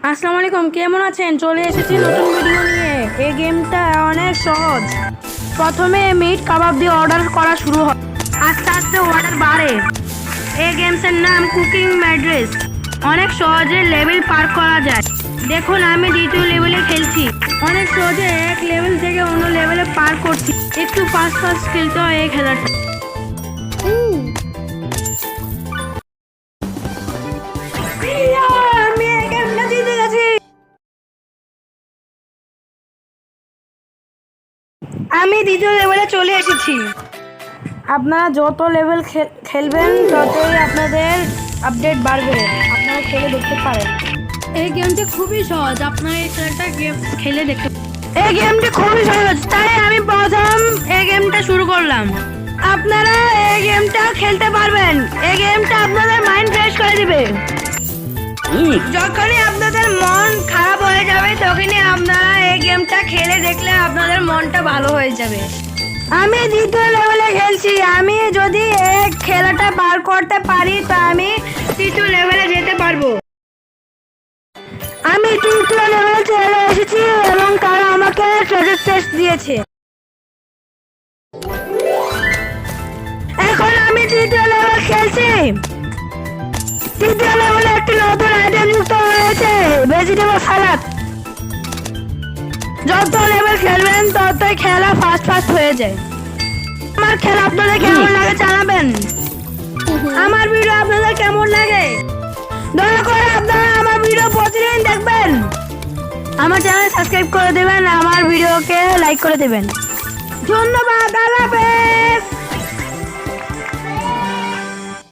আসসালামু আলাইকুম, কেমন আছেন? চলে এসেছি নতুন ভিডিও নিয়ে। এই গেমটা অনেক সহজ। প্রথমে মিট কাবাব দিয়ে অর্ডার করা শুরু হয়, আস্তে আস্তে অর্ডার বাড়ে। এই গেমসের নাম কুকিং ম্যাড্রেস। অনেক সহজে লেভেল পার করা যায়। দেখুন, আমি দ্বিতীয় লেভেলে খেলছি। অনেক সহজে এক লেভেল থেকে অন্য লেভেলে পার করছি। একটু ফাস্ট ফাস্ট খেলতে হয় এই খেলাটা। আমি এই গেমটা জিতে গেছি। আমি দ্বিতীয় লেভেলে চলে এসেছি। আপনারা যত লেভেল খেলবেন ততই আপনাদের আপডেট বাড়বে। আপনারা খেলে দেখতে পারেন। এই গেমটি খুবই সহজ, আপনারা এই খেলাটা খেলে দেখতে পারেন। এই গেমটি খুবই সহজ, তাই আমি প্রথম এই গেমটা শুরু করলাম। আপনারা এই গেমটা খেলতে পারবেন। এই গেমটা আপনাদের মাইন্ড ফ্রেশ করে দিবে। যখনই আপনাদের মন খারাপ হয়ে যাবে তখনই আপনারা এই গেমটা খেলে দেখলে আপনাদের মনটা ভালো হয়ে যাবে। আমি দ্বিতীয় লেভেলে খেলছি। আমি যদি এই খেলাটা পার করতে পারি তো আমি তৃতীয় লেভেলে যেতে পারবো। আমি তৃতীয় লেভেলে চলে এসেছি এবং তারা আমাকে ট্রেজার চেস্ট দিয়েছে। এখন আমি তৃতীয় লেভেল খেলছি। তৃতীয় লেভেলে একটি নতুন আইটেম যুক্ত হয়েছে, ভেজিটেবল সালাদ। যত লেভেল খেলবেন ততই খেলা ফাস্ট ফাস্ট হয়ে যায়। আমার খেলা আপনাদের কেমন লাগে জানাবেন। আমার ভিডিও আপনাদের কেমন লাগে দয়া করে আপনারা আমার ভিডিও প্রতিদিন দেখবেন। আমার চ্যানেল সাবস্ক্রাইব করে দেবেন, আমার ভিডিওকে লাইক করে দেবেন। ধন্যবাদ। আল্লাহ হাফেজ।